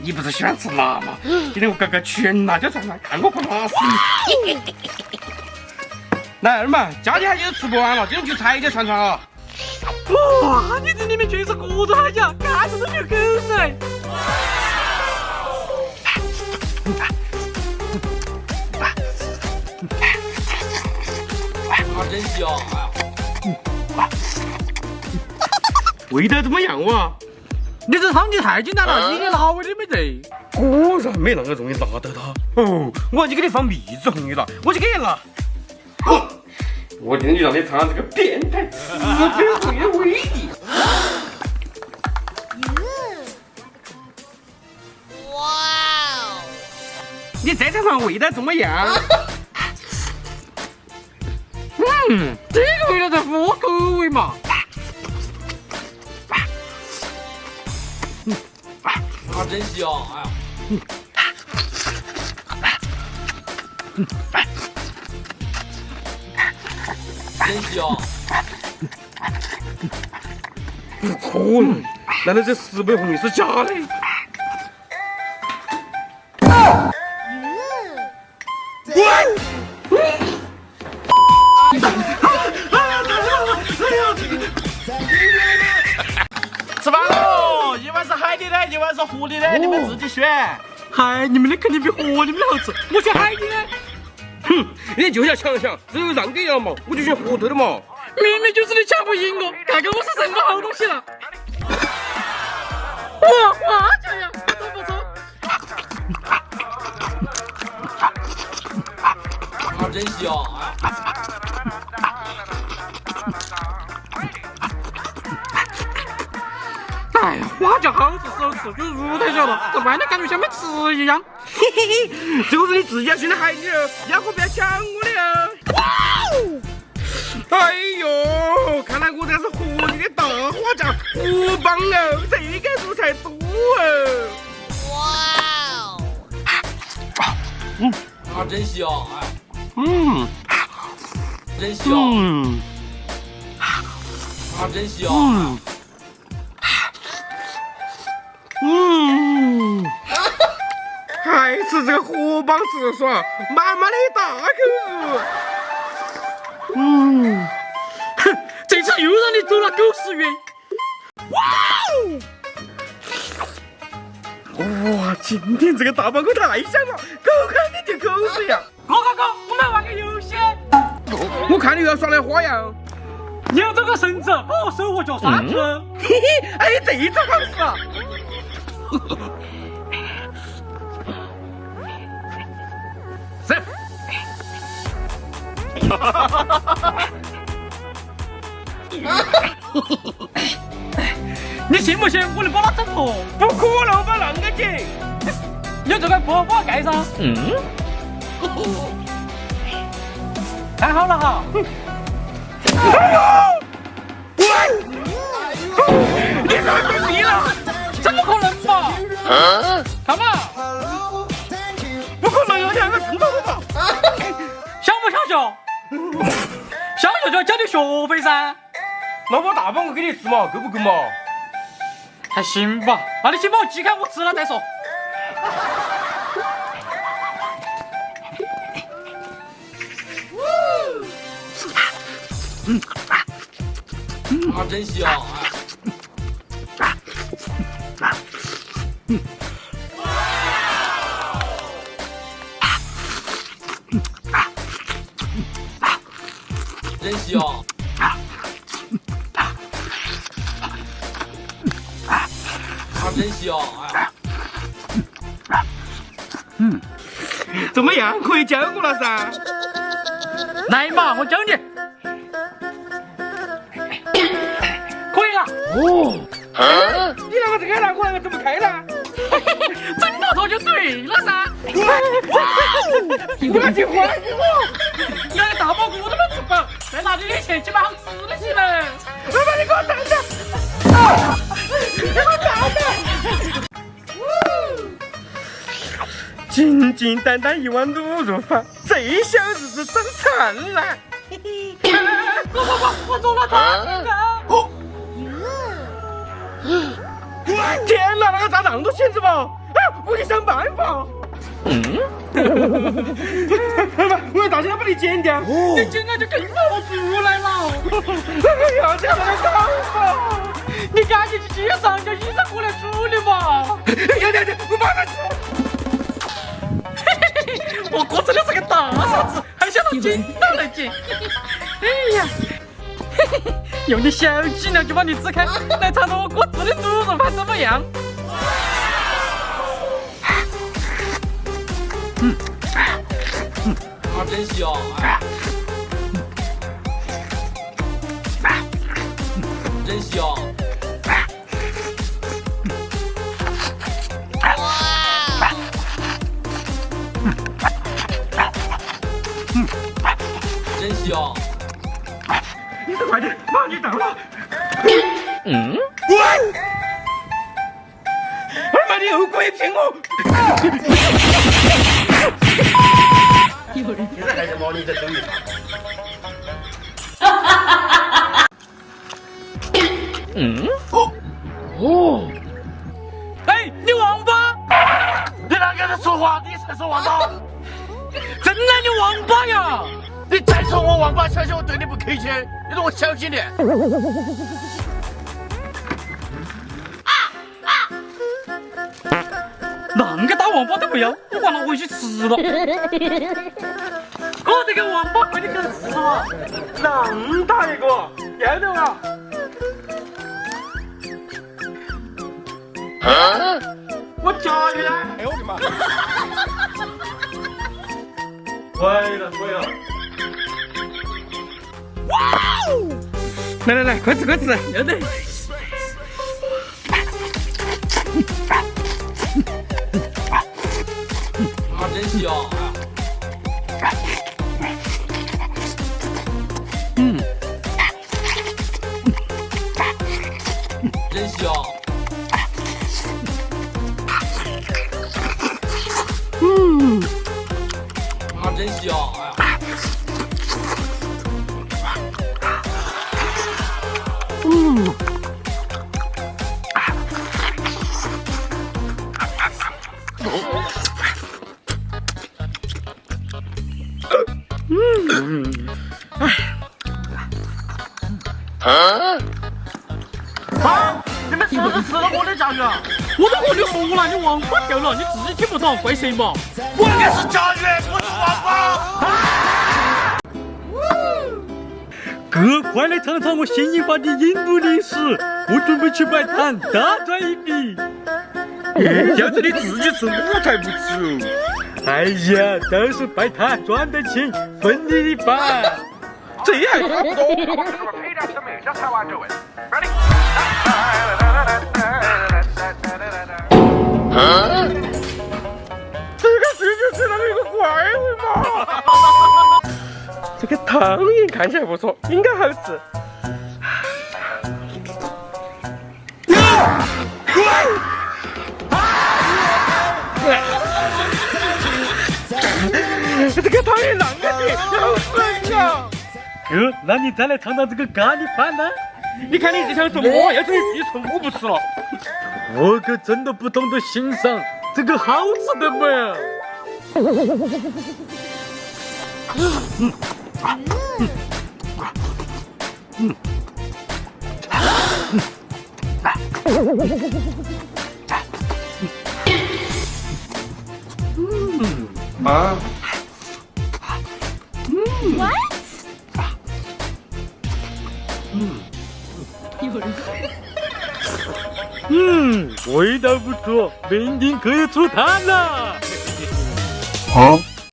你不是喜欢吃辣吗？今天我搞个全辣椒串串，看我不辣死你！来，二嘛，家里还有吃不完了，今天就拆一点串串啊！哇，你这里面全是各种海椒，看着都流口水。真香！味道怎么样哇？你这汤底太简单了，一点辣味都没得。果然没那么容易辣到它。哦，我就给你放蜜汁红油了，我就给你辣。我今天就让你尝尝这个变态吃变味的威力。哇！你再尝尝味道怎么样？这个味道才符合口味嘛。真香！真香！不可能！难道这10倍红油是假的？吃饭喽！一碗是海底的，一碗是河里的，你们自己选。海里面的肯定比河里面的好吃，我选海底的。哼，你就要抢一抢，只有让给了嘛，我就选河头的嘛。明明就是你抢不赢我，看看我是什么好东西了。哇，花椒呀，不错不错。真香！哎呀，花椒好吃是好吃，就是入太小了，在外头感觉像没吃一样。嘿嘿嘿，这个是你自己要选的海底哦，要可不要抢我的哦。哎呦，看来我这是河里的大花椒，不棒哦，这个入才多哦。哇！真香！嗯真香！真香！还是这个河蚌直爽，满满的大口入。哼，这次又让你走了90元。哇，今天这个大棒骨太香了，口干的流口水呀！哥，我们玩个游戏。我看你又要耍的花样。有这个绳子，帮我收获脚刹车。嘿嘿，哎，这招好使啊！是。你信不信我能把它整破？不可能，我把啷个解？有这个破，把它盖上。看好了哈。哎呦！你是不是被逼了？怎么可能嘛？看嘛，不可能有2个正头的吧？想不想笑？想笑就要交点学费噻。那我大棒骨给你吃嘛，够不够嘛？还行吧，那你先把我鸡开，我吃了再说。真香！真香！真香！怎么样？可以教我了噻？来嘛，我教你。可以了。你啷个子开了？我啷个怎么开了？整到头就对了噻。我去还给我！两个大包骨都没吃饱，再拿点钱去买好吃的去呗。老板，你给我站着！你给我站着！简简单单1碗卤肉饭，这小日子真灿烂。我中了他。天哪，那个咋那么多钱子嘛？哎，我给想办法。妈妈，我要大声把你剪掉。你剪了就更冒出来了。哎呀，这样不能搞吧？你赶紧去街上叫医生过来处理吧。要，我马上去。我哥真的是个大傻子，还想到剪刀来剪。哎呀，用你小伎俩就把你支开，来尝尝我哥做的卤肉饭怎么样？啊，真香！真香！真香！你快点，马上就到了。二妈，你又鬼骗我！现在还是毛你在整理。哎，你王八！你哪跟他说话？你才是王八！真的你王八呀！你再说我王八，小心我对你不客气，你让我小心点。啷个大王八都不要，我把它回去吃了。哥，这个王八快点给它吃了。那么大一个，要得啊！我加油啦！哎呦我的妈！会了！来，快吃！要得。啊，真香！真香！啊，真香！你们是不是吃了我的炸鱼啊？我都和你说了，你王八掉了，你自己听不懂，怪谁嘛？我应该是炸鱼，不是王八。哥，快来尝尝我新研发的印度零食，我准备去摆摊大赚一笔。要是你自己吃，我才不吃哦。哎呀，都是摆摊赚的钱，分你一半。这还差不多。这个是就是那个怪味嘛。这个汤圆看起来不错，应该好吃。这个汤圆啷个的，好酸呀！哥，那你再来尝尝这个咖喱饭呢？你看你这想什么？要是你自己吃，我不吃了。我可真的不懂得欣赏这个好吃的嘛。啊。味道不错，明天可以出摊了。好。